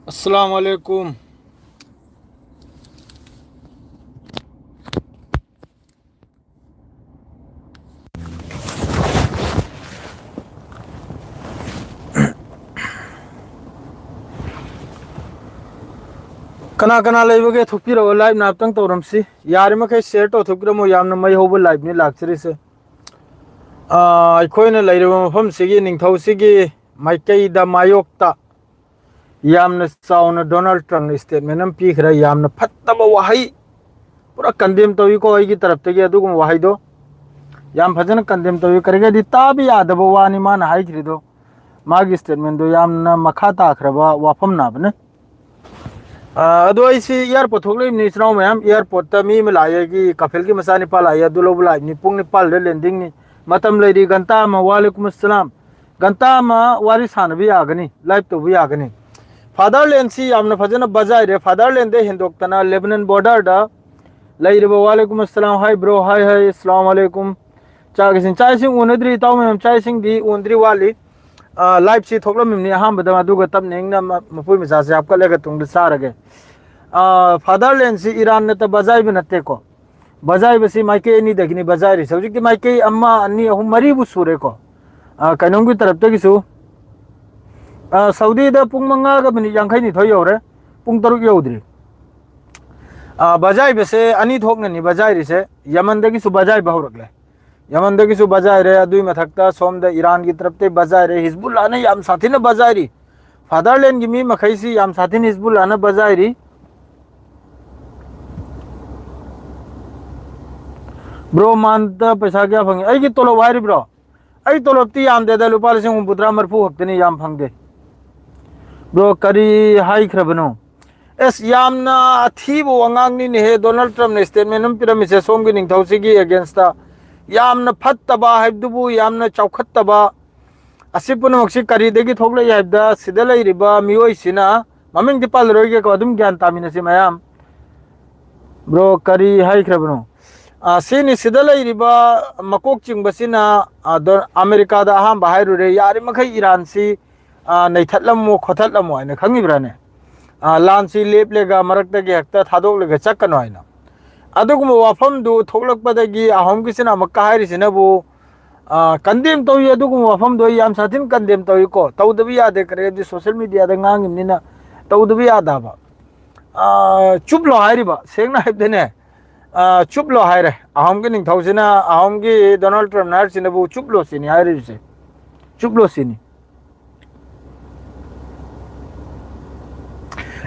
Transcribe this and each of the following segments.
अस्सलाम वालेकुम। कना कना लेबगे थुपीरो लाइव नापतंग तौरमसी यार मखे शेयर तो थुपीरमो यामना मई होबो लाइव नि लाक्चरी से अखोइना लेरबो मफम सिगी निंगथौ सिगी माइकई दा मायोक्ता यामना चाउना डोनाल्ड ट्रम्प स्टेटमेंट अम पीखरा यामना फत्तबा वहाई पूरा कंडेम तवी को आइगी तरफ तगी अदुगुम वहाई दो याम फजन कंडेम तवी करगे दी ताबी यादबो वानी मान हाइखरिदो मागी स्टेटमेंट दो यामना मखा ताखरबा वाफम नाबने एयरपोर्ट थोड़ी चुनाव मैम एयरपोर्ट मी लाएगी कफिल की मसा निपाल आए दुलोब लाइनी पुंग निपाल लैंडिंग मतम लेरी घंटा वालेकुम अस्सलाम घंटा वारी सानबी आगनी लाइव तब आगनी फादरलैंड से फजन बजाइरे फादरलैंड हेंदोक्तना लेबनन बॉर्डर वालेकुम अस्सलाम हाय ब्रो हाय हाय अस्सलाम वालेकुम चाइसिंग उनद्री ताऊ मैम चाइसिंग दी उनद्री वाली लाइव से थोलमी अहमद तबने मपुई मचा से आपका लेगा तुम सारगे फादरलैंड से ईरान नत बजाइब नतेको बजाइब से माइके अनी दगनी बजाइरी हजिक माइके अनी अहम मरीबू सूरेको कौम की तरफ तक सऊदी पुंग मंगा मिनट यांखई निथोई यौरे पुंग तरुक यौद्री बजाइब से अनी थोकनी बजाइरी से यमन बजाइब हौरकले यमन बजाइरे अदुई मथक्ता सोम ईरान की तरफ ते बजाइरे हिजबुल्लाह ने याम साथी ने बजाइरी फादरलैंड की मी मखैसी याम साथी ने हिजबुल्लाह ने बजाइरी ब्रो मानता पैसा क्या फंगे आई की तोलो वायरी ब्रो आई तोलो ती याम दे दे लुपा लिसिंग बुद्रा मरफू हफ्ते ने याम फंगे ब्रो करी हाई खरबनो एस यामना अथीबो अंगांगनी ने डोनाल्ड ट्रम्प ने स्टेटमेंट नम पिरामिसे सोम की निंगथौसिगी अगेंस्ट यामना फत्तबा हैबदुबु यामना चौखत्तबा असि पुनमक्सि करीदगी थोगले हैबदा सिदा लैरिबा मियोइसिना ममिंग दिपाल रोइगे को अदुम ज्ञान तामिनसि मयाम ब्रो करी हाई खरबनो सिनी सिदा लैरिबा मकोक चिंगबसिना अमेरिका दा अहम बाहरुरे यारि मखै ईरान सी नैथतलमो खोथतलमो आइना खंगिब्राने लानसी लेपलेगा मरक्तगी हक्ता थादोकलेगा चक्कनो आइना अदुगुम वाफम दु थोलकपदगी अहम किसिना मक्का हारिसिनबु कंडेम तौई अदुगुम वाफम दो याम साथिन कंडेम तौई को तौदबी यादे करेदि सोशल मीडिया दा ngangiमनिना तौदबी यादाबा चुपलो हारिबा सेंगना हाइबदेने चुपलो हाइरे अहम की निंगथौसिना अहम की डोनाल्ड ट्रम्प नारसिनबु चुपलो सिनी हारिसे चुपलो सिनी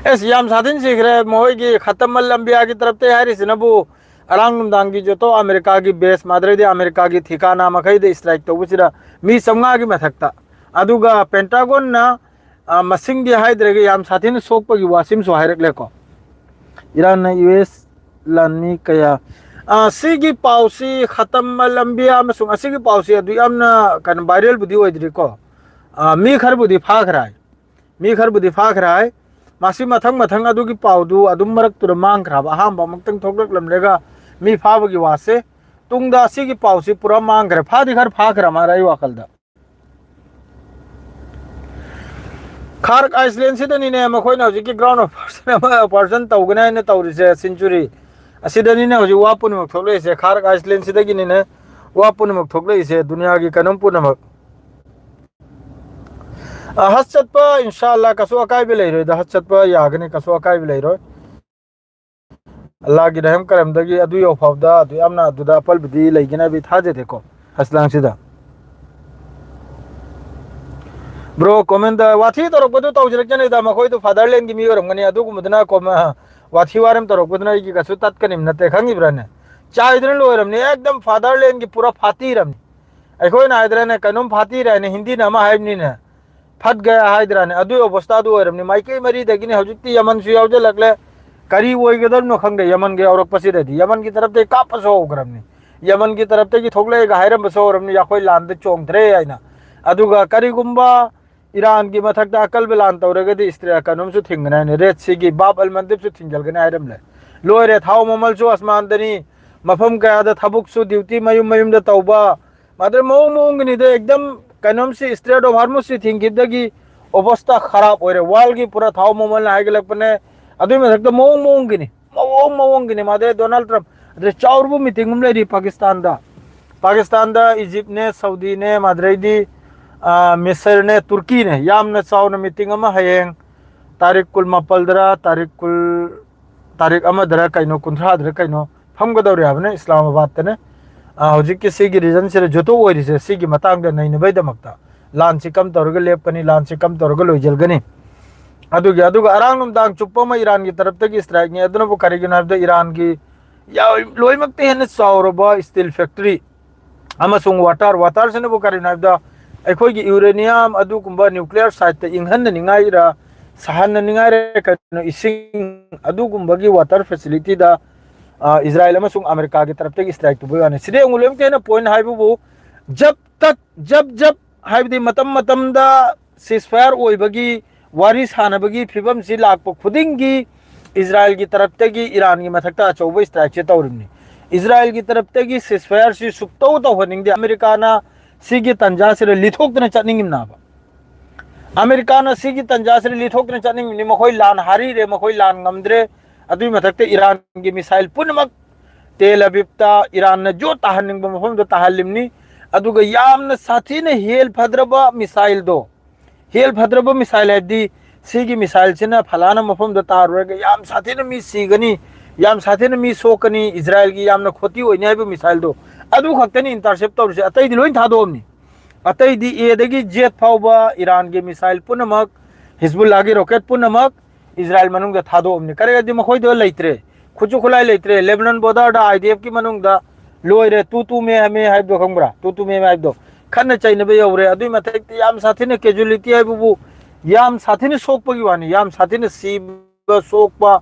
एस याम साथिन सीखरे मोहगी खत्म लंबिया की तरफ ते हारिसिनबु अरांग दांगी जो तो अमेरिका की बेस माद्रेदे अमेरिका की ठिकाना मखैदे स्ट्राइक तौबुसिरा मी समगा की मथक्ता अदुगा पेंटागोन ना मसिंग हाइद्रेगे याम साथिन सोकपगी वासिम सो हाइरकलेको ईरान यूएस लानी कया सिगी पाउसी खत्म लंबिया मसुंग असिगी पाउसी अदु यामना कन वायरल बुदी ओइद्रिको मी खर बुदी फाखराय मी खर बुदी फाखराय मासी मथंग मथंग अदुगी पाउदु अदुम मरक तुर मांगखराब अहाम मक्तंग थोकलक लमलेगा मी फाबगी वासे तुंगदा सिगी पाउसी पूरा मांगखरे फादी खर फाखरा माराई वाखलदा खार्क आइसलैंड सिदनी ने मखोइना हजिकी ग्राउंड ऑपरेशन तौगना ने तौरिसे सेंचुरी असिदनी ने हजि वापुनमक थोकलेसे खार्क आइसलैंड सिदगी ने वापुनमक थोकलेसे दुनिया की कनम पुनमक हज चतपा इंशाअल्लाह कसो अकायबे लेरो द हज चतपा यागने कसो अकायबे लेरो अल्लाह की रहम करम दगी अदु यो फवदा अदु यामना अदुदा पल बिदी लेगिना बि थाजे देखो हसलांग सिदा ब्रो कमेंट वाथी तोरकबदु तौजरकने दा मखोय तो फादरलैंड की मी ओरमगनी अदु गुमदना को वाथी वारम तोरकबदना की कसु तत्कनिम नते खंगी ब्राने चाइद्रन लोरमने एकदम फादरलैंड की पूरा फाती रम अखोय ना इधरने कनुम फाती रहने हिंदी नमा हाइबनी ने फट गया हाइद्राने अदु अवस्था दु ओरमने माइके मरी दगिने हजुक्ति यमन सु यावजे लगले करी ओइगदर नो खंगे यमन के औरक पसी रहती यमन की तरफ ते कापसो ओग्रमने यमन की तरफ ते की थोगले हाइरम बसो ओरमने याखोय लांद चोंगथरे आइना अदुगा करीगुंबा ईरान की मथक अकल बेलान तौरगदी इस्त्रिया कनुम सु थिंगना ने रेड सी की बाब अल मंदिर सु थिंगलगने हाइरम ले लोरे थाव ममल सु आसमान दनी मफम कया द थबुक सु ड्यूटी मयुम मयुम द तौबा मादर मोंगनी दे एकदम कनुम से स्ट्रेट ऑफ हार्मोस से थिंगिदगी अवस्था खराब हो रहे वाल की पूरा थाव मोमल ना आगे लगने अभी मैं सकता मोंग गिनी मादे डोनाल्ड ट्रम्प अरे चाउरबु मीटिंग में रही पाकिस्तान दा इजिप्ट ने सऊदी ने माद्रेदी मिस्र ने तुर्की ने यामना चाउना मीटिंग अमा हयेंग तारीख कुल मापलदरा तारीख अमदरा कइनो कुंथ्रादरा कइनो फमगदौरे हाबने इस्लामाबाद ने हौजिक सिगी रीजन से जोतो ओइरिसे सिगी मतंग दा नैन बैदमक्ता लान से कम तौरग लेपनी लान से कम तौरग लोइजलगनी अदुगे अदुगा अरांग नुमदांग चुप्पमा ईरान की तरफ तक स्ट्राइक ने अदुनबु करिगिन हाबदा ईरान की या लोइमक्ते हेन चाउरबा स्टील फैक्ट्री अमसुंग वाटर से नबु करिन हाबदा अखोगी यूरेनियम अदुगुंबा न्यूक्लियर साइट इंहन निंगाइरा सहन निंगाइरे कनो इसिंग अदुगुंबगी वाटर फैसिलिटी दा इजराइल अमसुंग अमेरिका की तरफ तक स्ट्राइक तुबुयाने सिदे उंगुलेमते हेन पॉइंट हाइबु जब हाइबदी मतम दा सीजफायर ओइबगी वारी सानबगी फिबम सि लाकप खुदिंगी इजराइल की तरफ तगी ईरान की मथक्ता अचौब स्ट्राइक से तौरिमनी इजराइल की तरफ तगी सीजफायर सि सुक्तौ तौहनिंगदे अमेरिका ना सिगी तंजा से लिथोक्तने चटनिंगिमनाबा अमेरिका ना सिगी तंजा से लिथोक्तने चटनिंगिमनि मखोय लान हारी रे मखोय लान ngамद्रे अदुई मथक्ते ईरान की मिसाइल पुनमक तेल अबिबता ईरान ने जो ताहनिंग मफम दो ताहलिमनी अदुगा यामना साथीने हेल फद्रबा मिसाइल दो हेल फद्रबा मिसाइल है सिगी मिसाइल से फलाना मफम दो तारुगा याम साथीने मी सीगनी याम साथीने मी सोकनी इजराइल की यामना खोती होइने हाइबो मिसाइल दो अदु खक्तनी इंटरसेप्ट तौरसे अतैदि लोइन थादोमनी अतैदि एदगी जेट फाउबा ईरान की मिसाइल पुनमक हिजबुल्लाह की रॉकेट पुनमक इजराइल मनुंग दा थादोमनी करेगदि मखोय दो लैत्रे खुजु खुलाई लैत्रे लेबनान बॉर्डर दा आईडीएफ की मनुंग दा लोइरे तू में हमें हाइबदो खंगब्रा तू में हाइबदो खन्न चाइनबे यौरे अदुई मथक्ति याम साथीने कैजुअलिटी हाइबु याम साथीने सोकपगी वानी याम साथीने सीब सोकपा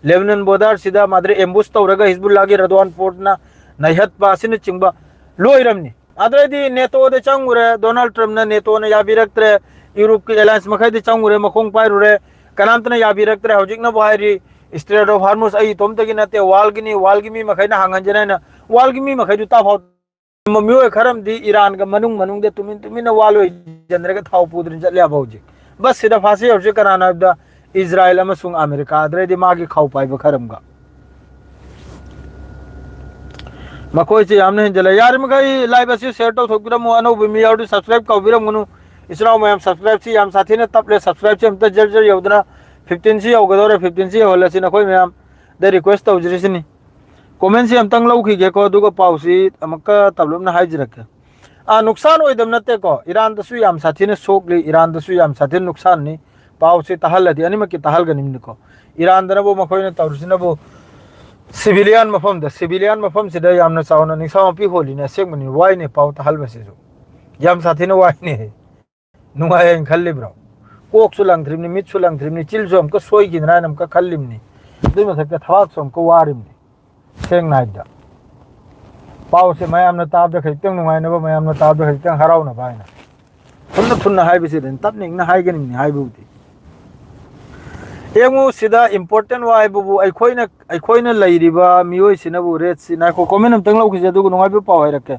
लेबनान बॉर्डर सिदा माद्रे एम्बुश तौरगा हिजबुल्लाह की रदवान फोर्ट ना नैहतपा सिने चिंगबा लोइरमनी अद्रैदी नेटो दे चंगुरे डोनाल्ड ट्रम्प ने नेटो ने याबिरक्त्रे यूरोप की एलायंस मखैदि चंगुरे मखोंग पाइरुरे कनामतने याबिरक्त्रे हौजिकना बाहारी स्ट्रेट ऑफ हार्मुस आई तोमतगी नते वालगिमी मखैना हांगंजनेना वालगिमी मखैदु ताफाव ममियो खरम दी ईरान का मनुंग दे तुमिन वालो जनरे थाव पुद्रिन चले बाउजी बस सिदा फासी हौजे कनाना दा इजराइल अमसुंग अमेरिका अद्रैदी मागी खाव पाइब खरमगा मखोय से यामने जले यार मगई लाइव असी शेयर तो थोकरम अनो Bimi याउडी subscribe कौबिरम गुनु इसराव ma'am subscribe see याम साथी ने तपले सब्सक्राइब से हमत जर यौदना 15 सी यौगदोरे 15 सी होलसी नखोय मैम दे रिक्वेस्ट तौजरिसिनी कमेंट से हमतंग लौखिगे को दुगो पाउसी अमका तबलुमना हाइजरके नुकसान होइदम नते को ईरान दसु याम साथी ने सोकली ईरान दसु याम साथी नुकसान नि पाउसी तहलदि अनिमकी तहलगनिम को ईरान दनबो मखोय ने तौरसिनबो सिविलियन मफम से यामना चावना निसाम पी होली ने सेगमनि वाई ने पाउ तहल बसेजो याम साथी ने वाई ने नुवाय खल्लिब्रो कोक सुलंगथ्रिमनि मिट सुलंगथ्रिमनि चिलजो हमको सोई गिनरा नमका खल्लिमनि दुई मथक थवाक समको वारिमनि सेंग नाइदा पाउ से मयामना ताब द खैतंग नुवायनबो मयामना ताब द खैतंग हरावना बायना थुन्ना हाइबिसे देन तपनिंगना हाइगनिमनि हाइबुदी एमु सिदा इम्पोर्टेंट वाइबु अखोइना लैरिबा मियोय सिनबु रेड सी नाखो कमेंट हमतंग लौखिजे अदुगु नुवाइबु पाउ हाइरके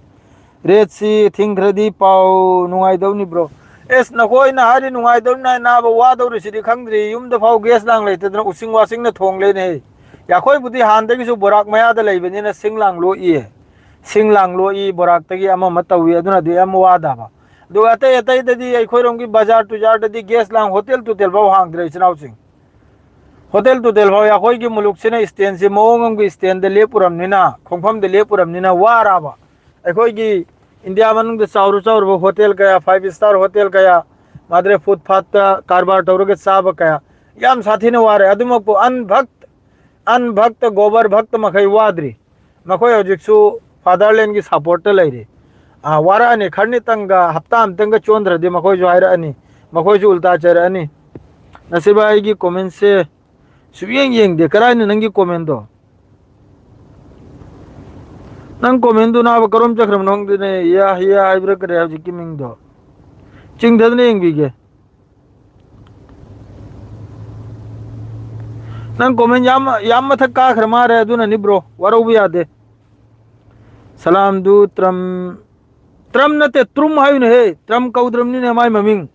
रेड सी थिंग्रदी पाउ नुवाइदौनी ब्रो एस नखोइना हारि नुवाइदौना नाबा वादौरि सिदि खंद्रि युमदा फाउ गैस लांग लैतदना उसिंग वासिंग ना थोंग लेने याखोय बुदि हानदगिसु बोराक मयादा लैबनिना सिंगलांग लो ई बोराक तगी अमा मतौइ अदुना दि अम वादाबा दु अतै अतै ददि अखोइरोंगी बाजार तुजार ददि गैस लांग होटल तुतेल बाउ हांगद्रै सिनाउसिंग होटल तुटेल भाव याखोई की मुलुक से स्टैंड से मौंग की स्टैंड लेपुरमनिना खोंफम दे लेपुरमनिना वाराबा अखोई की इंडिया मनुंग दे चाउर होटल कया 5 स्टार होटल कया माद्रे फुटपाथ कारबार तौरगे चाब कया याम साथी ने वारे अदुमकपो अनभक्त गोबर भक्त मखै वाद्री मखोय हजिकसु फादरलैंड की सपोर्ट लैरे वारानी खरनी तंगा हप्ता अमतंग चोंद्रदि मखोय जो हायरानी मखोय जो उल्टा चरनी नसीबा की कमेंट से सुयेंग दे कराने नंगी कमेंट दो नंग कमेंट दो ना करोम चक्रम नंग दिने या आइब्र करे हजिकी मिंग दो चिंग धदने इंगिगे नंग कमेंट याम मथक का खरमा रे दुना नि ब्रो वरो भी यादे सलाम दू त्रम नते त्रुम हायु ने हे त्रम कौद्रम नि ने माय ममिंग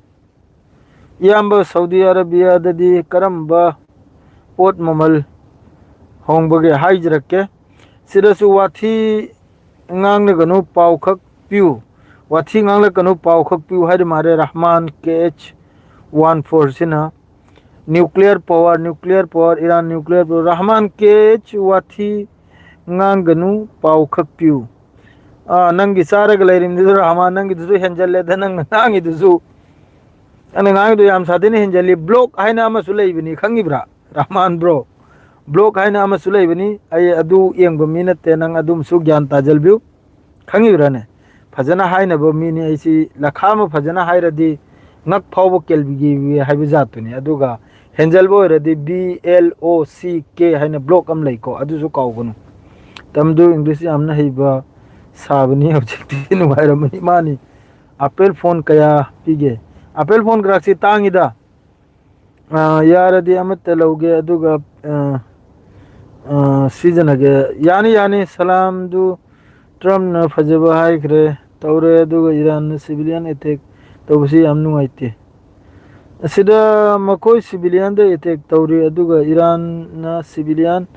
ꯏꯌꯥꯝꯕ ꯁೌꯗꯤ ꯑꯔꯥꯕꯤꯌꯥꯗꯗꯤ ꯀꯔꯝꯕ ꯄꯣꯠ ꯃꯃꯜ ꯍꯣꯡꯕꯒꯦ ꯍꯥꯏꯖꯔꯛꯀꯦ ꯁꯤꯗꯁꯨ ꯋꯥꯊꯤ ꯉꯥꯡꯂꯒꯅꯨ ꯄꯥꯎ ꯈꯛ ꯄꯤꯌꯨ ꯋꯥꯊꯤ ꯉꯥꯡꯂꯛꯀꯅꯨ ꯄꯥꯎ ꯈꯛ ꯄꯤꯌꯨ ꯍꯥꯏꯔ ꯃꯥꯔꯦ Rahman KH-14 sina nuclear power Iran nuclear power Rahman KH वाथी ngang ganu pau khak piu nangi saraga leirim du Rahman nangi du henjalle da nang nangi du ana ngang du yam sadini henjalli block haina ama sulai bini khangi bra Rahman bro block haina ama sulai bini ay adu yengbo minate nang adum su gyan tajal biu khangi bra ne fajana haina bo mini aisi lakhama fajana hairadi ngak phawbo kelbigi haibu zatuni aduga henjal bo radi BLOCK haina block am laiko adu su kaugunu tamdu english amna heiba sabni objective nu hairamani mani apple phone kaya pige apple phone graksi tangida yaradi amat lauge aduga season age yani salam du Trump na fajaba haikre tawre aduga Iran civilian attack tawsi am nungaite asida makoi civilian da attack tawri aduga Iran na civilian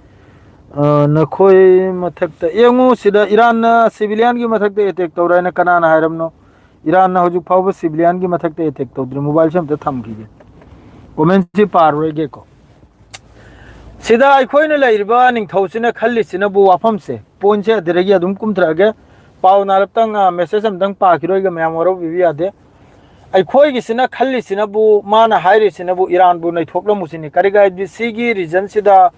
na khoi mathakta yengu sida Iran na civilian gi mathakta attack tawra na kanana hairamno Iran na hoju phawba civilian gi mathakta attack tawdri mobile sam ta thamki ge comment ji parwe ge ko sida akhoi na lairba ning thosina khalli sina bu wafam se ponche diregi adum kumtra ge pau naraptang message am dang pa khiroi ge mayam waro bibi ade akhoi gi sina khalli sina bu mana hairi sina bu Iran bu nei thoklo musini kariga di sigi region sida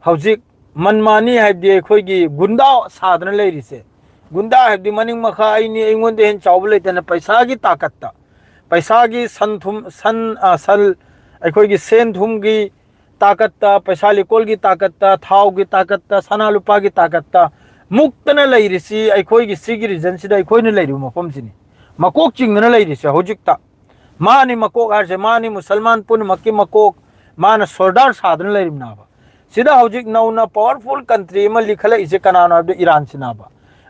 hojik manmani haibdi akhoi gi gunda sadna leiri se gunda haibdi maning makha aini aingon de hen chawble tena paisa gi takatta paisa gi santhum san sal akhoi gi sen thum gi takatta paisa likol gi takatta thau gi takatta sana lupa gi takatta muktana leiri si akhoi gi sigi region sida akhoi ne leiri mafam sini makok chingna leiri se hojikta mani makok arse mani musalman pun makki makok mana sordar sadna leiri naba sida hojik nauna powerful country ma likhala ise kanana abdu Iran sinaba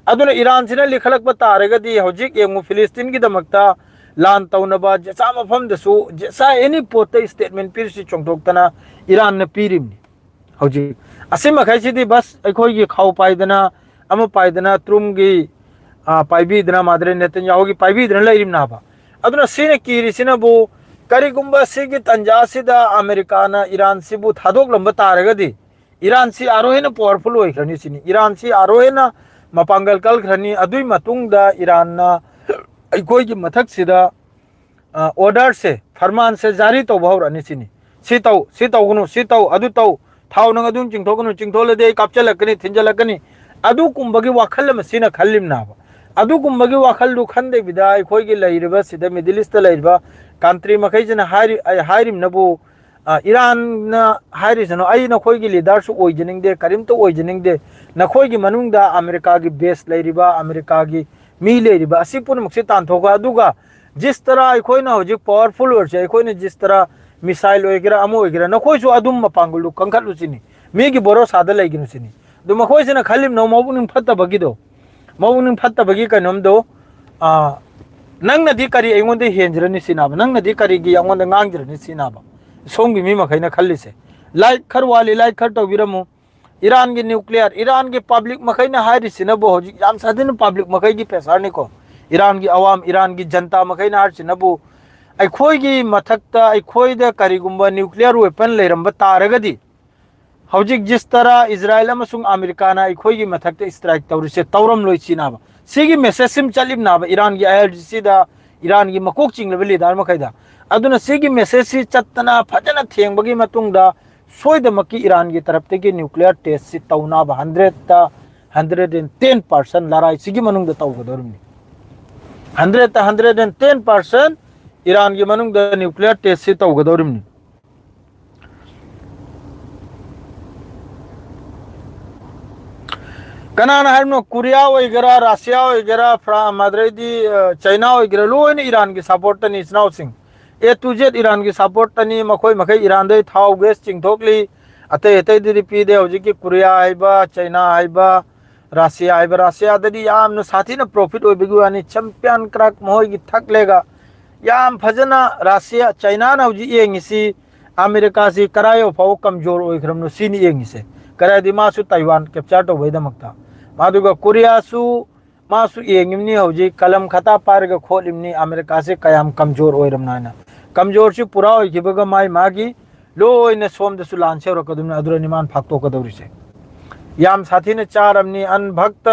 aduna Iran sina likhalak ba taragadi hojik yemu Filistin gi damakta lan taunaba jesa mafam dasu jesa any pota statement pirsi chongtoktana Iran na pirimni hojik asima khai sidi bas akhoi gi khau paidana ama paidana trum gi paibi dana madre Netanyahu gi paibi dana lairim naba aduna sine kiri sina bu karigumba sigi tanja sida Americana Iran sibu thadok lamba taragadi Iran si arohena powerful oi khrani sini Iran si arohena mapangal kal khrani adui matungda Iran na akhoi gi mathak sida order se farman se jari to bhaurani sini si tau gunu si tau adu tau thau nang adum chingthogunu chingtholade kapchalakani thinjalakani adu kumbagi wakhal masina khallim na ba adu kumbagi wakhal du khande bidai khoi gi lairiba sida Middle East lairiba country makai jana hairim nabu Iran na hairi jano ai na khoi gi leader su oijening de karim to oijening de na khoi gi manungda America gi base lairiba America gi mi lairiba asipun mukse tan thoga aduga जिस तरह अखोई ना होजिक powerful वर्ष अखोई ने जिस तरह missile वगैरह अमो वगैरह न कोई जो अदुम मपांगुलु कंखल उसिनी मीगी बोरो सादा लेगिन उसिनी दो मखोई से न खालिम न मबुनिन फत्ता बगी दो मबुनिन फत्ता बगी का नम दो नंग नदी करी एंगोंदे हेंजरनि सिनाब नंग नदी करी गी एंगोंदे ngangjरनि सिनाब सोंगी मी मखैना खल्ली से लाइक खर वाली लाइक खर तो बिरमु ईरान की न्यूक्लियर ईरान की पब्लिक मखैना हाइरि सिनबो होजिक याम सादिन पब्लिक मखै की पेसारनि को Iran ki awam Iran ki janta makai na harchi nabu akhoi gi mathakta akhoi da karigumba nuclear weapon leiramba taragadi hojik jis tara Israel amasung America na akhoi gi mathakta strike tawrise tawram loi china ba sigi message sim chalim na ba Iran gi IRGC da Iran gi makok chinglebi leader makai da aduna sigi message si chattana phajana thengbagi matungda soidamaki Iran gi tarapte gi nuclear test si tawna ba 110% larai sigi manungda tawgadormi 110% Iran की मनुंग the nuclear test से तो गदौरिम कनान हरनो Korea वगैरह Russia वगैरह मदरेदी China वगैरह lion Iran की support तनी स्नाउ सिंह ए to Z Iran की सपोर्ट तनी मखोई मखै ईरान दे थाव गैस चिंगथोकली अते अते दि रिपी दे होजि की कोरिया आइबा चाइना आइबा रशिया ददी याम न साथी न प्रॉफिट ओइ बिगु आनी चैंपियन क्रैक मोय की थक लेगा याम फजना रशिया चाइना ना हुजी येंगिसी अमेरिका से करायो फाव कमजोर ओइख्रमनो सिनी येंगिसे करादि मासु ताइवान कैप्चर तो वैदमक्ता मादुगा कोरिया सु मासु येंगिमनी हुजी कलम खता पारगा खोलिमनी अमेरिका से कयाम कमजोर ओइरमनाना कमजोर से पूरा ओइखिबगा माई मागी लोइने सोमदसु लानसे रकदुना अदुरा निमान फाक्तो कदौरिसे याम साथी ने चार अमनी अनभक्त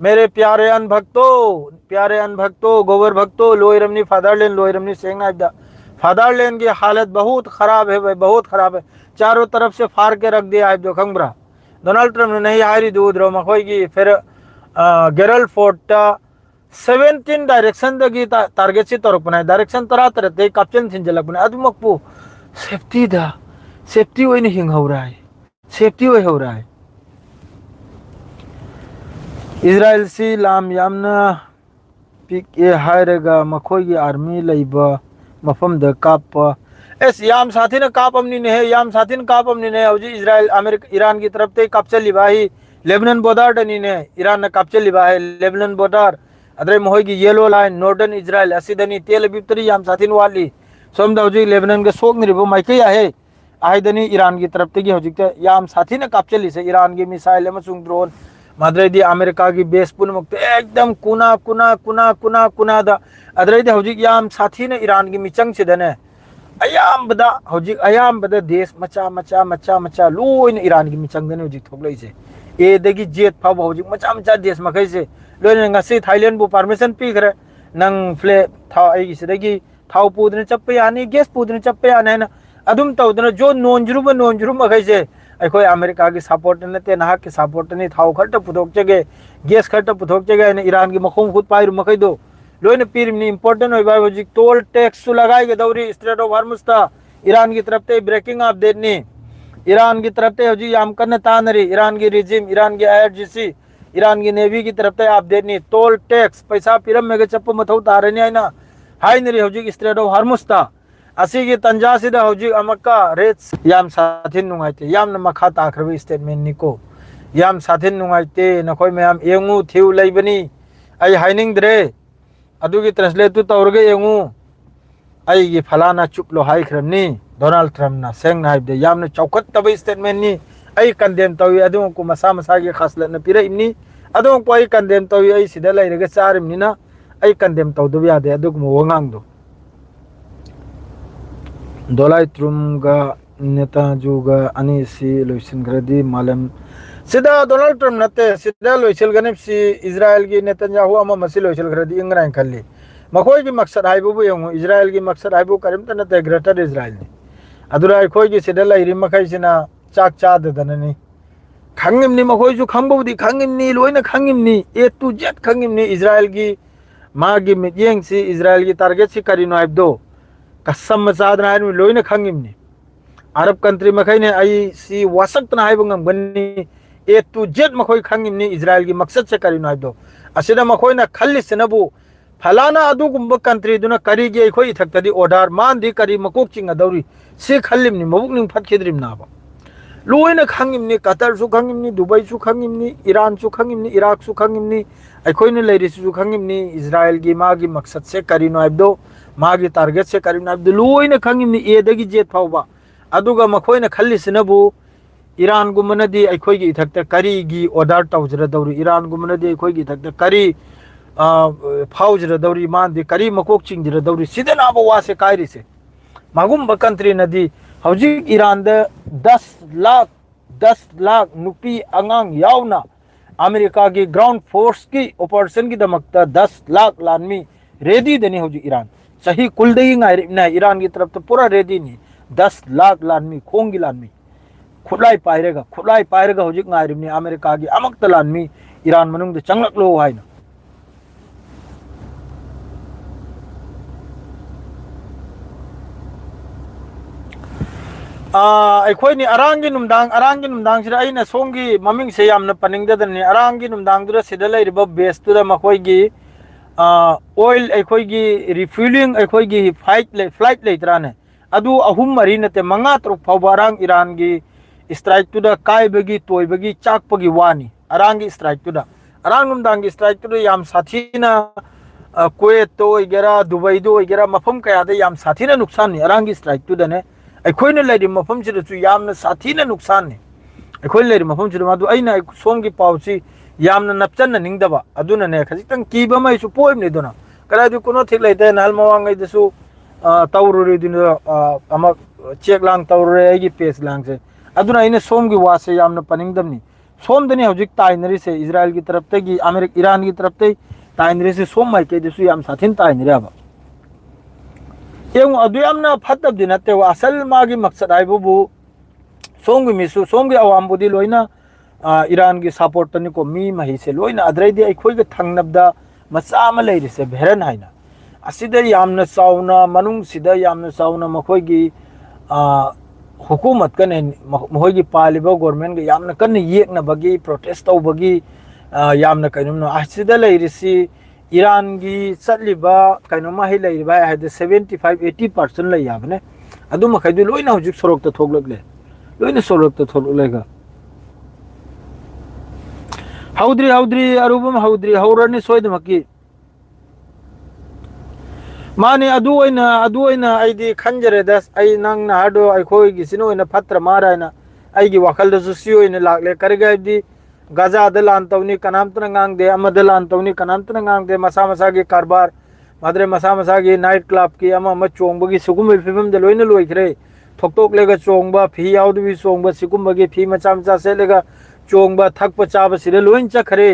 मेरे प्यारे अनभक्तों गोबर भक्तों लोयरमनी फादरलैंड लोयरमनी सेंगना फादरलैंड की हालत बहुत खराब है भाई, बहुत खराब है। चारों तरफ से फाड़ के रख दिया है जो खंगब्रा डोनाल्ड ट्रम्प ने नहीं हारी दूध रो मखोई की फिर गेरल फोर्ट 17 डायरेक्शन दगी टारगेट से तोरक बनाए डायरेक्शन तरा तरते कैप्चन थिंजलक बनाए अदुमकपु सेफ्टी ओइन हिंग हो रहा है सेफ्टी ओइ हो रहा है इजराइल से लाम यामना पिक ए हायरगा मखोई की आर्मी लइबा मफम द काप एस याम साथी ने काप हमनी ने है याम साथी ने काप हमनी ने हौजी इजराइल अमेरिका ईरान की तरफ ते काप चली बाही लेबनान बॉर्डर डनी ने ईरान ने काप चली बाही लेबनान बॉर्डर अदरे मोहई की येलो लाइन नॉर्दर्न इजराइल असिदनी तेल अबितरी याम साथी ने वाली सोम हौजी लेबनान के सोक निरिबो माइके आहे आहिदनी ईरान की तरफ ते की हौजी ते याम साथी ने काप चली से ईरान की मिसाइल अमसुंग ड्रोन मदरेदी अमेरिका की बेस पुन मुक्त एकदम कुना दा अदरेदी हौजी याम साथी ने ईरान की मिचंग से दने अयाम्बदा हौजी अयाम्बदा देश मचा लोइन ईरान की मिचंग दने हौजी थोकलै से ए दगी जेट फाव हौजी मचा देश मखै से लोइन ngasi थाईलैंड बु परमिशन पीखरे नंग फ्ले था आई सिदगी थाव पुदने चप्पे यानी गैस पुदने चप्पे याने ना अदुम तौदने जो नोंजरू मखै से अखोई अमेरिका की सपोर्ट नते नाहा की सपोर्ट नहीं थाव खट पुथोक चगे गैस खट पुथोक चगे ने ईरान की मखोम खुद पाइर मखै दो लोइन पीरमनी इंपोर्टेंट होय बाय टोल टैक्स सु लगाई के दौरी स्ट्रेट ऑफ हार्मुज था ईरान की तरफ ते ब्रेकिंग ऑफ देनी ईरान की तरफ ते हजी याम कन तानरी ईरान की रिजिम ईरान की आईआरजीसी ईरान की नेवी की तरफ ते आप देनी टोल टैक्स पैसा पिरम में के चप्प मथौ तारनी आइना हाई नरी हजी स्ट्रेट ऑफ हार्मुज था असीगी तंजासिदा हौजी अमक्का रेट्स याम साथिन नुंगाइते याम मखा ताखरबी स्टेटमेंट निको याम साथिन नुंगाइते नखोय मयाम एंगु थिउ लैबनी आई हाइनिंगद्रे अदुगी ट्रांसलेट तु तौरगे एंगु आई गी फलाना चुपलो हाइखरमनी डोनाल्ड ट्रम्प ना सेंग हाइबदे याम चौखत तब स्टेटमेंट नि आई कंडेम तौई अदु को मसा गी खासलत न पिरइमनी अदु को आई कंडेम तौई आई सिदा लैरगे चारिमनिना आई कंडेम तौदु यादे अदु को वंगांगदो दोलाई ट्रुमगा नेताजुगा अनिसी लोइसिनग्रदी मालम सिदा डोनाल्ड ट्रम्प नते सिदा लोइसिलगने सी इजराइल की नेतन्याहु अमा मसी लोइसिलग्रदी इंग्राइन खल्ली मखोई की मकसद हाइबु यंगु इजराइल की मकसद हाइबु करिम त नते ग्रेटर इजराइल नि अदुरा अखोई की सिदा लाइरि मखैसिना चाक चाद दननी खंगिमनी मखोई जु खंगबुदी खंगिमनी लोइना खंगिमनी ए टू जेड खंगिमनी इजराइल की मागी मियंग सी इजराइल की टारगेट सी करिनो आइबदो कसम मचादना है लोइन खंगिमनी अरब कंट्री मखै ने आई सी वासक्तना हाइबो ngambani ए टू जेड मखोई खंगिमनी इजराइल की मकसद से करिनो आइबदो असिदा मखोइना खल्लिसनबु फलाना अदुगुम्ब कंट्री दुना करिगे अखोई थक्तदी ऑर्डर मानदी करी मकोक चिंगा दौरी से खल्लिमनी मबुकनिंग फटखिद्रिम नाबा लोइन खंगिमनी कतर सु खंगिमनी दुबई सु खंगिमनी ईरान सु खंगिमनी इराक सु खंगिमनी अखोइने लैरिसु खंगिमनी इजराइल की मागी मकसद से करिनो आइबदो मागी टारगेट से करीम नाबदु लोइन खंगिमनी एदगी जेट फावबा अदुगा मखोइना खल्लिसनबु ईरान गुमनदी अखोइगी इथक्ता करीगी ऑर्डर तौजरा दौरी ईरान गुमनदी अखोइगी इथक्ता करी फाउजरा दौरी मानदी करी मकोक चिंजरा दौरी सिदनाबो वासे कायरिसे मागुम्बा कंट्री नदी हौजिक ईरान द 10 लाख नुपी अंगांग यावना अमेरिका की ग्राउंड फोर्स की ऑपरेशन की दमकता 10 लाख लानमी रेडी दनी हौजी ईरान सही कुल दई ना ईरान की तरफ तो पूरा रेडी नहीं 10 लाख लानमी खोंगी लानमी खुलाई पायरेगा हौजिक गायरिमनी अमेरिका की अमक्त लानमी ईरान मनुंग चंगलकलो हाइना अखोइनी अरांगी नुमदांग सिदा अइना सोंगी ममिंग से यामना पनिंगददनी अरांगी नुमदांग दुरा सिदा लैरिबा बेस तुदा मखोइगी ऑयल अखोइगी रिफ्यूलिंग अखोइगी फ्लाइट लेत्राने अदु अहुम मरी नते मंगा तरुक फावबा अरांग ईरान की स्ट्राइक तुदा कायबगी तोयबगी चाकपगी वानी अरांगी स्ट्राइक तुदा अरांग नुमदांग स्ट्राइक तुदा याम साथीना कुवैत तो ओइगेरा दुबई दो ओइगेरा मफम कयादा याम साथीना नुकसान नि अरांगी स्ट्राइक तुदने अखोइना लेरि मफम सिदसु यामना साथीना नुकसान नि अखोइ लेरि मफम सिद मादु अइना सोमगी पाउसी यामना नपचन निंगदबा अदुना ने खजितंग कीबा मैसु पोइमने दोना कलादु कोनो थिक लेते नाल मवांगै दसु तौरुरि दिन अमा चेक लांग तौरुरे आइगी पेज लांग से अदुना अइना सोमगी वासे यामना पनिंगदमनि सोमदनी हौजिक ताइनरी से इजराइल की तरफ तगी अमेरिका ईरान की तरफ तगी ताइनरी से सोम माइके दसु याम साथिन ताइनरी अब एवं अदु यामना फतब दिन नते वा असल मागी मकसद आइबुबु सोमगी मिसु सोमगी अवामबुदी लोइना ईरान की सपोर्ट तनी को मी मही से लोइना अद्रैदी अखोइ के थंगनबदा मचा अमा लेरिसे भेरन हाइना असिदा यामना साउना मनुंग सिदा यामना साउना मखोइगी हुकूमत कने महोइगी पालिबा गवर्नमेंट के यामना कने येकनबगी प्रोटेस्ट तौबगी यामना कैनुमनो असिदा लेरिसी ईरान की चलिबा कैनुमा हि लेरिबा हाइदे 75-80% लै याबने अदु मखैदु लोइना हुजुक सोरक्ता थोगलगले लोइना सोरक्ता थोगलगलेगा हौद्री अरुबम हौद्री हौरनी सोइदमकी माने अदुइना आइदी खंजरे दस आई नंग ना हाडो अखोइ गिसिनो इना फत्र माराइना आइगी वखल दसु सियोइना लागले करगाइदी गजा दलान तौनी कनामतना गांगदे अमद लान तौनी कनामतना गांगदे मसा मसा के कारबार माद्रे मसा मसा के नाइट क्लब की अमा चोंबगी सुगुम फिल्म दे लोइना लोइखरे थोकटोक लेगा चोंबा फी याउदबी चोंबा सिगुमबगी फी मचा मचा से लेगा चोंबा थकप चाब सिरे लोइन चखरे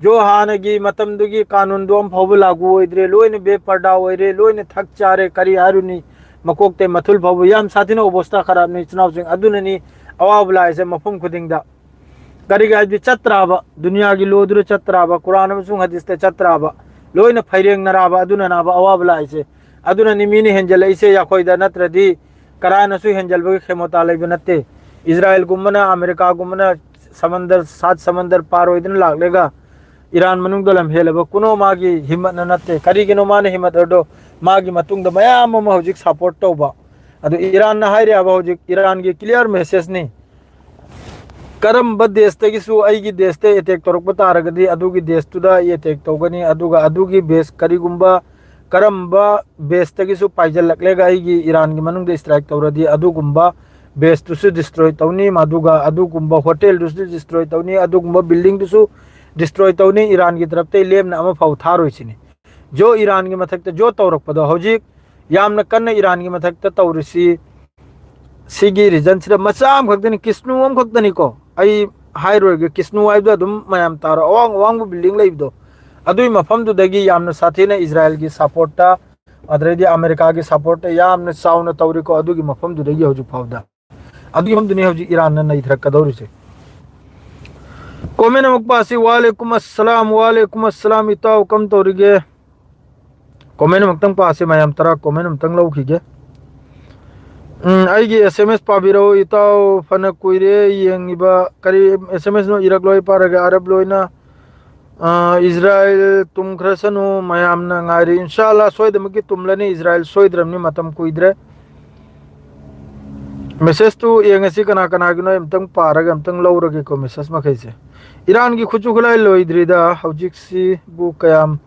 जो हानगी मतमदुगी कानून दोम फाव लागू ओइद्रे लोइन बेपर्दा ओइरे लोइन थक चारे करी हारुनी मकोकते मथुल फाव याम साथिनो अवस्था खराब नि चुनाव सिंह अदुननी अवाबला से मफम खुदिंगदा करी गाइदि चत्राबा दुनिया की लोदुर चत्राबा कुरान अमसुंग हदीसते चत्राबा लोइन फैरेंग नराबा अदुना नाबा अवाबला से अदुननी मीनी हेंजल इसे याखोइदा नत्रदी करानसु हेंजलबगे खेमता लेबे नते इजराइल गुमना अमेरिका गुमना समंदर 7 समंदर पार होइदन लागलेगा ईरान मनुंग दलम हेलब कुनो मागी हिम्मत नते करिगिनो माने हिम्मत अडो मागी मतुंग मयाम अमा हौजिक सपोर्ट तौबा अदु ईरान ना हाइरे अब हौजिक ईरान की क्लियर मैसेज नि करम देश तगिसु आइगी देश ते अटैक तोरक तारगदी अदुगी देश तुदा ये अटैक तौगनी अदुगा अदुगी बेस करिगुंबा करम्बा बेस तगिसु पाइजल लकलेगा आइगी ईरान की मनुंग दे स्ट्राइक तौरदी अदुगुंबा बेस तुसु डिस्ट्रॉय तौनी मादुगा अदुगुंबा होटल तुसु डिस्ट्रॉय तौनी अदुगुंबा बिल्डिंग तुसु डिस्ट्रॉय तौनी ईरान की तरफ ते लेमना अमा फाउ थारोइसिनी जो ईरान की मथकते जो तौरकपदो हौजिक यामना कन्न ईरान की मथकते तौरिसी सिगी रीजन सिदा मचाम खक्तनी किस्नु अम खक्तनी को आई हाइरोगे किस्नु आइदो अदुम मयाम तारो अवांग अवांग बिल्डिंग लेबदो अदुई मफम दुदगी यामना साथीना इजराइल की सपोर्टा अदरेदी अमेरिका की सपोर्ट यामना साउना तौरिको अदुगी मफम दुदगी हौजिक फावदा अदुगी हम दुनिया हौजिक ईरान ना नई थरकदौरिसे कमेंट मकपासी वालेकुम अस्सलाम इताव कम तौरिगे कमेंट मक्तंग पासे मयाम तरा कमेंट मक्तंग लौखिगे आइगे एसएमएस पाबिरो इताव फन कुइरे येंगिबा करी एसएमएस नो इरकलोय पारगे अरब लोइना इजराइल तुम खरसनु मयाम ना ngairi इंशाल्लाह सोइदमकी तुमलनी इजराइल सोइद्रमनी मतम कुइद्रे मैसेज तो येंगसी कना कना गिनो एमतंग पारगे एमतंग लौरगे को मैसेज मखैसे ईरान की खुचु खुलाई लोइद्रिदा हौजिकसी बु कयाम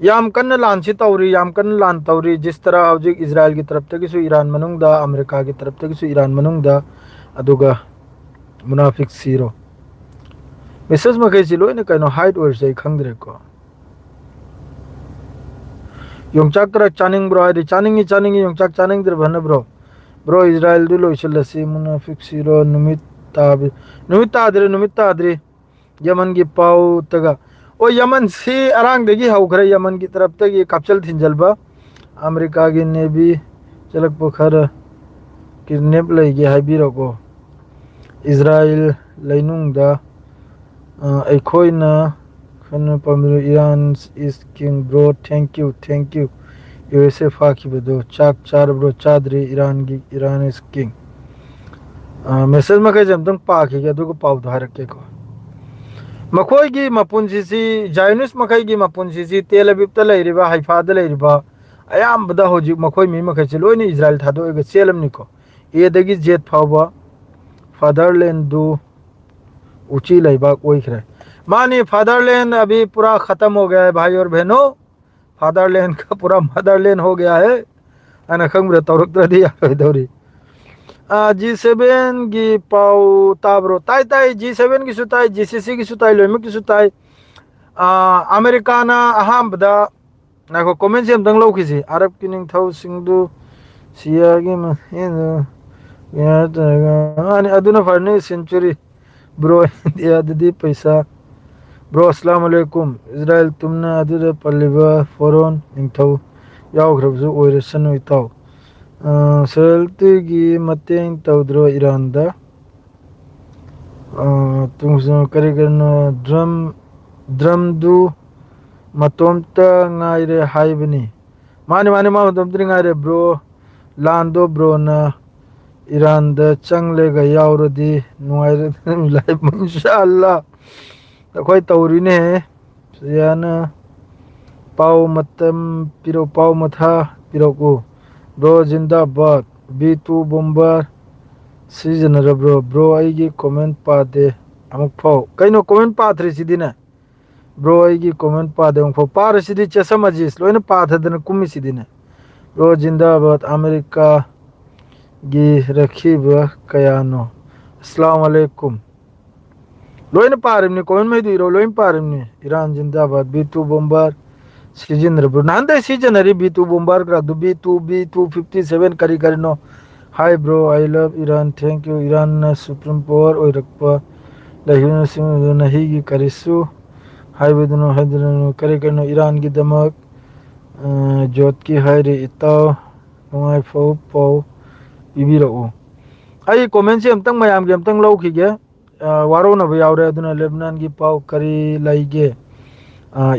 याम कन्न लानसी तौरी याम कन्न लान तौरी जिस तरह हौजिक इजराइल की तरफ तकिसु ईरान मनुंगदा अमेरिका की तरफ तकिसु ईरान मनुंगदा अदुगा मुनाफिक सीरो मैसेज मखैसी लोइने कनो हाइट ओरसे खंगद्रे को योंगचाक तर चानिंग ब्रो आदि चानिंग योंगचाक चानिंग दर भन ब्रो इजराइल दु लोइसलसी मुनाफिक सीरो नुमित ताद्रे यमन की पाउ तगा ओ यमन से अरांग देगी हौखरे यमन की तरफ तक ये कप्चल थिंजलबा अमेरिका की नेवी चलक पोखर किडनैप लैगे हाइबिरो को इजराइल लैनुंगदा अखोइना खन पमिरो Iran is king bro thank you USA फाखिबदो चाक चार ब्रो चादरी ईरान इज किंग मैसेज में कहे तंग पाखिगे अदुगो पाउ धारके को मखोई की मपुनसी जायनुस मखई की मपुनसी तेल अबीबता लेरिबा हाइफादा लेरिबा अयामबदा होजि मखोई मी मखैसे लोइने इजराइल थादोएगा चेलमनिको एदगी जेट फावबा फादरलैंड दु ऊंची लेबा ओइखरे माने फादरलैंड अभी पूरा खत्म हो गया है भाई और बहनों फादरलैंड का पूरा मदरलैंड हो गया है अना खंग्रे तौरक्तरदी यारोइदौरी G7 gi pau tabro tai tai G7 gi sutai GCC gi sutai loimik gi sutai Americana ahambda na ko comment sem dang lo khisi Arab kining thau singdu sia gi ma eno ya ani aduna farne century bro ya didi paisa bro assalamu alaikum Israel tumna aduda palliba foron ning thau yaw grabzu oire sanoi tau ꯁꯦꯜꯇꯤꯒꯤ ꯃꯇꯦꯡ ꯇꯧꯗ꯭ꯔꯣ ꯏꯔꯥꯟꯗ ꯇꯨꯡꯁꯨ ꯀꯔꯤꯒꯤꯅꯣ ꯗ꯭ꯔꯝꯗꯨ ꯃꯇꯣꯝꯇ ꯉꯥꯏꯔꯦ ꯍꯥꯏꯕꯅꯤ ꯃꯥꯅꯤ ꯃꯥꯅꯤ ꯃꯥ ꯃꯇꯣꯝꯇ ꯉꯥꯏꯔꯦ ꯕ꯭ꯔꯣ ꯂꯥꯟꯗꯣ ꯕ꯭ꯔꯣꯅ ꯏꯔꯥꯟꯗ ꯆꯪꯂꯒ ꯌꯥꯎꯔꯗꯤ ꯅꯨꯡꯉꯥꯏꯔꯗꯤ ꯂꯥꯏꯕ ꯏꯟꯁꯥꯑꯜꯂꯥ ꯑꯩꯈꯣꯏ ꯇꯧꯔꯤꯅꯦ ꯌꯥꯅ ꯄꯥꯎ ꯃꯇꯝ ꯄꯤꯔꯣ ꯄꯥꯎ ꯃꯊꯥ ꯄꯤꯔꯛꯎ Bro Zindabad B2 bomber sijanarabro bro aigi comment pade amuk phau kaino comment pathri sidine bro aigi comment pade amuk phau par sidi chesamajis loina pathadana kumi sidine bro Zindabad America gi rakhiba kayano assalamu alaikum loina parimni comment mai duiro loin parimni Iran Zindabad B2 bomber Sijanarabro nanda sijanari B2 bomber gradu B257 kari kari no hi bro I love Iran thank you Iran na supreme power oirakpa lahina simu na higi karisu hi bedno hadrano kari kari no Iran gi damak jot ki haire itaw ngai fo po ibirao ai comment se amtang mayam gi amtang lau khige waro na bayawre aduna Lebanon gi pau kari laige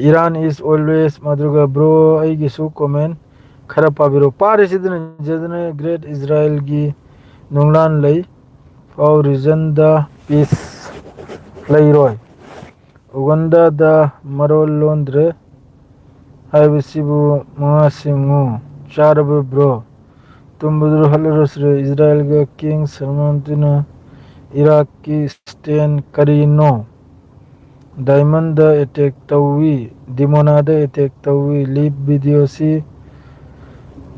Iran is always madruga bro ai gi su comment khara pabiro pare sidina jedna great Israel gi nonglan lei for reason the peace leiroi Uganda da marol londre haibisibu masingu charabu bro tumbudur halarosre Israel ga king Salman tuna Iraq ki stand karino Diamond da attack tawi Dimona da attack tawi leap video si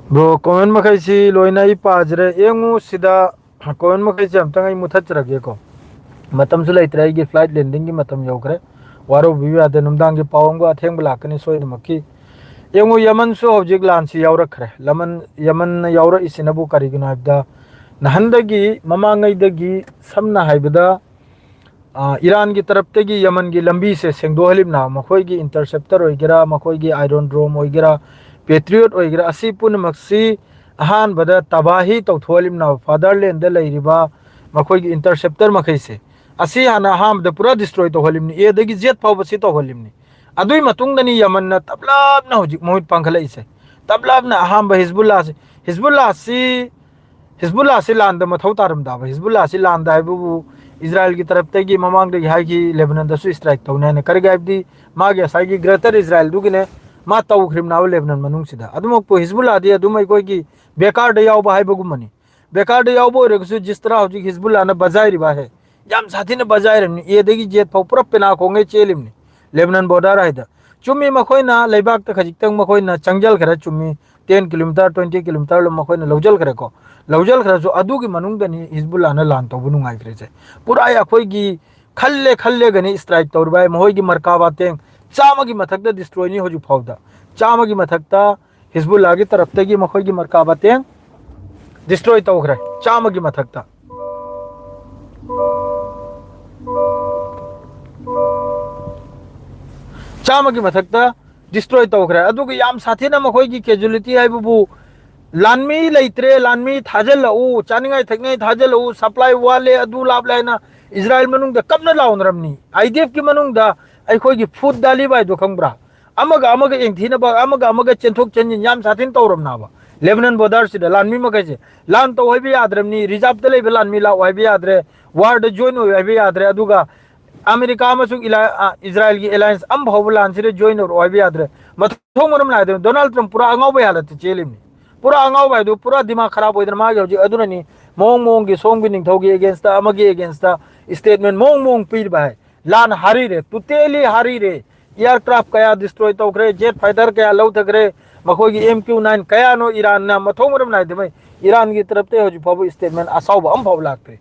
bro comment makai si loina I pajre engu sida comment makai si amtang ai muthachrage ko matam su laitrai gi flight landing gi matam yogre waro bibi ade numdang gi pawang go atheng blakani soi maki engu Yaman su object lan si yawrakhre Yaman yawra isinabu karigino abda nahandagi mamangai dagi samna haibada Iran की तरफ ते की Yemen की लंबी से सेंगदोहलिम ना मखोई की interceptor होइगेरा मखोई की आयरन ड्रोम होइगेरा पेट्रियट होइगेरा असि पुनमक्सी अहान बदा तबाही तौथोलिम ना फादरलैंड दे लैरिबा मखोई की इंटरसेप्टर मखै से असि हाना हाम द पूरा डिस्ट्रॉय तौहलिम नि ए दगी जेट फाव बसी तौहलिम नि अदुई मतुंग दनी यमन ना तबलाब ना होजिक मोहित पंखलै से तबलाब ना अहाम ब हिजबुल्लाह से लांद मथौ तारम दा हिजबुल्लाह से लांद हाइबु Israel की तरफ ते की ममांग दे हाई की लेबनान दसु स्ट्राइक तौने ने करगाइबदी मागे साइगी ग्रेटर इजराइल दुगिने मा तौ क्रिमनाव लेबनान मनुंग सिदा अदुमक पो हिजबुल्लाह दे अदुमै कोई की बेकार दे याव बाहाय बगुमनी बेकार दे याव बो रेगसु जिस तरह हजि हिजबुल्लाह ने बजाय रिबा है याम साथी ने बजाय रनि ए देगी जेट फौ पुरा पेना खोंगे चेलिमनी लेबनान बॉर्डर आइदा चुमी मखोइना लेबाक त खजिकतंग मखोइना चंगजल खरा चुमी 10 किलोमीटर 20 किलोमीटर लो मखोइना लौजल खरे को लौजल खरा जो अदु की मनुंग दनी हिजबुल्लाह ने लान तौबु नुंगाइ खरे से पूरा या खोई की खल्ले गनी स्ट्राइक तौरबाय मोय की मरकाबा तेंग चामा की मथक द डिस्ट्रॉय नि होजु फावदा चामा की मथक ता हिजबुल्लाह की तरफ ते की मखोई की मरकाबा तेंग डिस्ट्रॉय तौखरे चामा की मथक ता चामा की मथक ता डिस्ट्रॉय तौखरे अदु की याम साथी ना मखोई की कैजुअलिटी है बुबु लानमी लेत्रे लानमी थाजलऊ चानिंगाई थकनाई थाजलऊ सप्लाई वाले अदु लाबलाइना इजराइल मनुंग द कबना लाउनरमनी आईडीएफ की मनुंग द अखोई की फूड दाली बाय दो खंगब्रा अमग एंथीना बा अमग चेंथोक चेंजिन याम साथिन तौरमना बा लेबनान बॉर्डर से लानमी मगजे लान तो होइबे याद्रमनी रिजर्व द लेबे लानमी ला होइबे याद्रे वार द जॉइन होइबे याद्रे अदुगा अमेरिका अमसुग इजराइल की अलायंस अम भवलान से जॉइन होइबे याद्रे मथों मरम लादे डोनाल्ड ट्रम्प पूरा अंगाव हालत चेलिमनी पूरा अंगाव बायदु पूरा दिमाग खराब होइदन मागे हजि अदुननी मोंग की सोंग बिनिंग थौगी अगेंस्ट अमगे अगेंस्ट स्टेटमेंट मोंग पीर बाय लान हारी रे तुतेली हारी रे एयरक्राफ्ट कया डिस्ट्रॉय तौखरे जेट फाइटर कया लौथग्रे मखोगी MQ9 कया नो ईरान ना मथोमरम नाइदमै ईरान की तरफ ते हजु फाबो स्टेटमेंट असाव अम फाव लाक्रे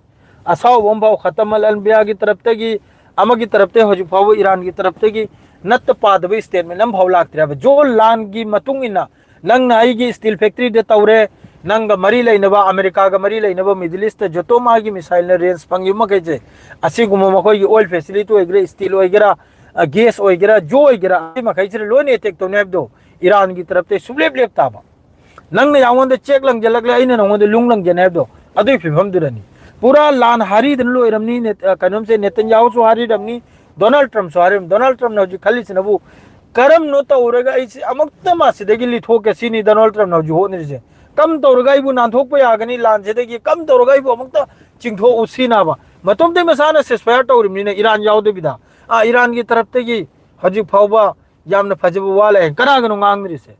असाव अम फाव खत्म अल अनबिया की तरफ ते की अमा की तरफ ते हजु फाबो ईरान की तरफ ते की नत पादबे स्टेटमेंट अम फाव लाक्रे जो लान की मतुंग इना नंग नाई की स्टील फैक्ट्री दे तौरे नंग मरी लेनबा अमेरिका का मरी लेनबा मिडिल ईस्ट जतो मागी मिसाइल ने रेंज पंगी मकैजे असिगुम मखोगी ऑयल फैसिलिटी ओइग्रे स्टील ओइग्रा गैस ओइग्रा जो ओइग्रा मखैसे लोने अटैक तो नेबदो ईरान की तरफ से सुबलेब लेप ताबा नंग ने यावंदे चेक लंग जलगले आइने नंगोंदे लुंग लंग जनेबदो अदुई फिफम दुरनी पूरा लान हारी दन लोइरमनी ने कनम से नेतन्याहु सो हारी दमनी डोनाल्ड ट्रम्प सो हारी डोनाल्ड ट्रम्प ने खली सिनबु करम नो तौरगा इसे अमक्तमा सिदगी लिथोके सिनी डोनाल्ड ट्रम्प ने होनिसे कम तौरगा इबु नानथोक यागनी लान सिदगी कम तौरगा इबु अमक्ता चिंगथो उसिनाबा मतोमते मसाना सेस्फायर तौरिमनी ने ईरान यावदे बिदा ईरान की तरफ ते की हजि फावबा यामना फजबा वाले कनागनो ngangnrise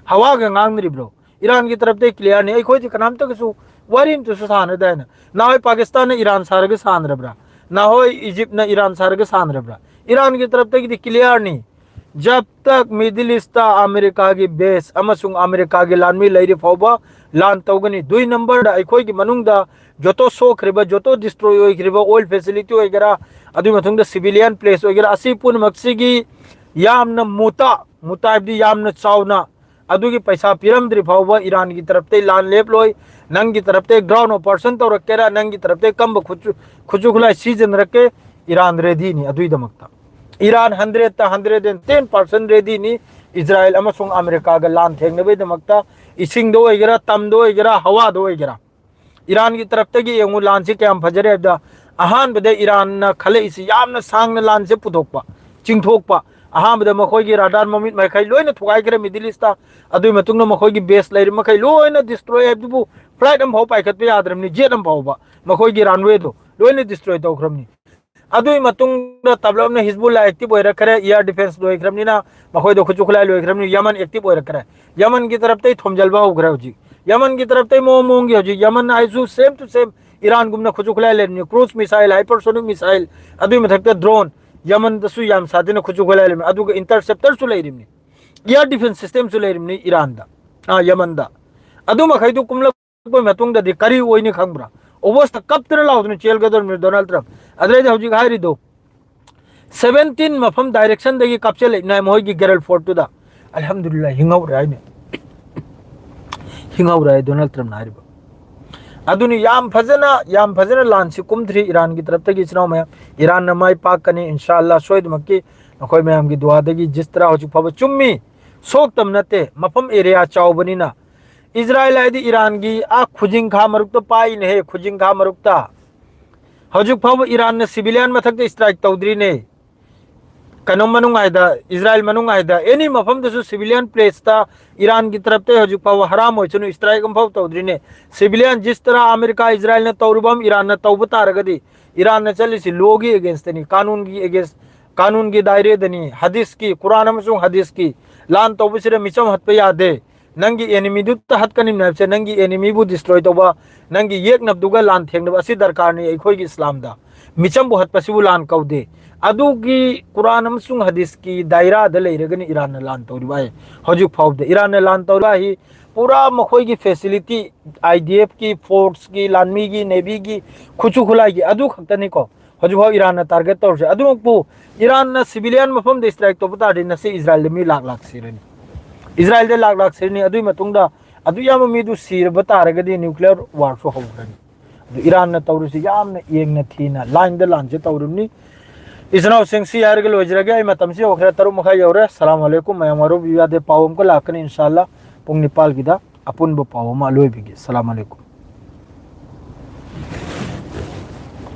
हवा ga ngangnri bro ईरान की तरफ ते क्लियर ने खोइ कनाम तक सु वारिम तो साने दायना ना हो पाकिस्तान ने ईरान सारगे सान रबरा ना हो इजिप्ट ने ईरान सारगे सान रबरा ईरान की तरफ ते की क्लियर नहीं जब तक मिडिल ईस्ट अमेरिका की बेस अमसुंग अमेरिका की लानमी लैरि फावबा लान तौगनी दुई नंबर दा अखोई की मनुंगदा जोतो सोखरिबा जोतो डिस्ट्रॉय होइखरिबा ऑयल फैसिलिटी वगैरह अदु मथुंगदा सिविलियन प्लेस वगैरह असि पुन मक्सिगी यामना मुताबदी यामना चावना अदुगी पैसा पिरमद्रि फावबा ईरान की तरफ ते लान लेप लोय नंग की तरफ ते ग्राउंड ऑपरेशन तो रखेरा नंग की तरफ ते कम खुचु खुलाई सीजन रखे ईरान रेडी नि अदुई दमकता ईरान 110% रेडी नि इजराइल अमसुंग अमेरिका गा लान थेंगनबे दमकता इसिंग दो वगैरह तम दो वगैरह हवा दो वगैरह ईरान की तरफ ते यंगु लान से क्या फजरे दा अहान बदे ईरान न खले इसी यामना सांग न लान से पुथोकपा चिंगथोकपा अहान बदे मखोगी राडार मोमिट मखै लोइना थुगाई करे मिडिल ईस्ट अदुई मतुंग न मखोगी बेस लैरि मखै लोइना डिस्ट्रॉय हैबदु फ्लाइट अम भाव पाइखत पे यादरमनी जेट अम भावबा मखोगी रनवे दो लोइना डिस्ट्रॉय तौखरमनी अदुई मतुंग न तबलब न हिजबुल्ला एक्टिव होय रखरे एयर डिफेंस लोय खरमनी ना मखोय दो खुचुखलाय लोय खरमनी यमन एक्टिव होय रखरे यमन की तरफ ते थोमजलबा होग्रा होजी यमन की तरफ ते मोंगी होजी यमन आइजु सेम टू सेम ईरान गुमना खुचुखलाय लेनी क्रूज मिसाइल हाइपरसोनिक मिसाइल अदुई मथकते ड्रोन यमन दसु याम सादिना खुचुखलाय लेनी अदुगा इंटरसेप्टर सु लेरिमनी एयर डिफेंस सिस्टम सु लेरिमनी ईरान दा यमन दा अदु मखैदु कुमलक कोइ मतुंग दा करी ओइनी खंगब्रा ओबोस कप्तन लाउदन चेल गदर मि डोनाल्ड ट्रम्प अदरे हौजी हाइरि दो 17 मफम डायरेक्शन दगी कपचले नाय मोइगी गेरल फोर्ट टू दा अल्हम्दुलिल्लाह हिंगौ राइने हिंगौ राय डोनाल्ड ट्रम्प नारिबो अदुनी याम फजना लान से कुमथ्री ईरान की तरफ तक चनाव में ईरान न माई पाक कनी इंशाअल्लाह सोइद मक्की नखोय मैम की दुआ दगी जिस तरह हो फब चुम्मी सोक्तम नते मफम एरिया चावबनीना इजराइल आदि ईरान की खुजिंग खा मरुक पाई ने खुजिंग खा मरुकता हजुक फब ईरान ने सिविलियन मथक स्ट्राइक तौद्री ने कनो मनुंग आयदा इजराइल मनुंग आयदा एनी मफम दसु सिविलियन प्लेस ता ईरान की तरफ ते हजुक फब हराम होय चनु स्ट्राइक फब तौद्री ने सिविलियन जिस तरह अमेरिका इजराइल ने तौरबम ईरान ने तौब तारगदी ईरान ने चलिसी लोगी अगेंस्ट नहीं कानून की अगेंस्ट कानून की दायरे दनी हदीस की कुरान अमसुंग हदीस की लान तौबसिरे मिचम हत पे यादे नंगी एनिमी दुत हत कनिम नबसे नंगी एनिमी बु डिस्ट्रॉय तौबा नंगी येक नबदुगा लान थेंगनब असि दरकार ने अखोई की इस्लाम दा मिचम बु हत पसिबु लान कौदे अदुगी कुरान अमसुंग हदीस की दायरा द लेरगनी ईरान ने लान तौरिबा है हजुक फाउदे ईरान ने लान तौरिबा ही पूरा मखोई की फैसिलिटी आईडीएफ की फोर्स की लानमी की नेवी की खुचु खुलाई की अदु खतनी को हजुक ईरान ने टारगेट तौर से अदुमकु ईरान ने सिविलियन मफम दे स्ट्राइक तो बता दे नसे इजराइल मी लाख लाख सिरनी इजराइल दे लाख लाख सिरनी अदुई मतुंगदा अदु याम मी दु सिर बता रगदी न्यूक्लियर वार सो होग्रनी ईरान ने तौरुसी याम येंग न थीना लाइन द लान से तौरुनी इसनाव सिंगसी यारगे लोजरगे आई मतमसी ओखरा तरु मखा यौरे अस्सलाम वालेकुम मैं हमारो विवादे पावम को लाकन इंशाल्लाह पुंग नेपाल गिदा अपुन ब पावमा लोय बिगे अस्सलाम वालेकुम।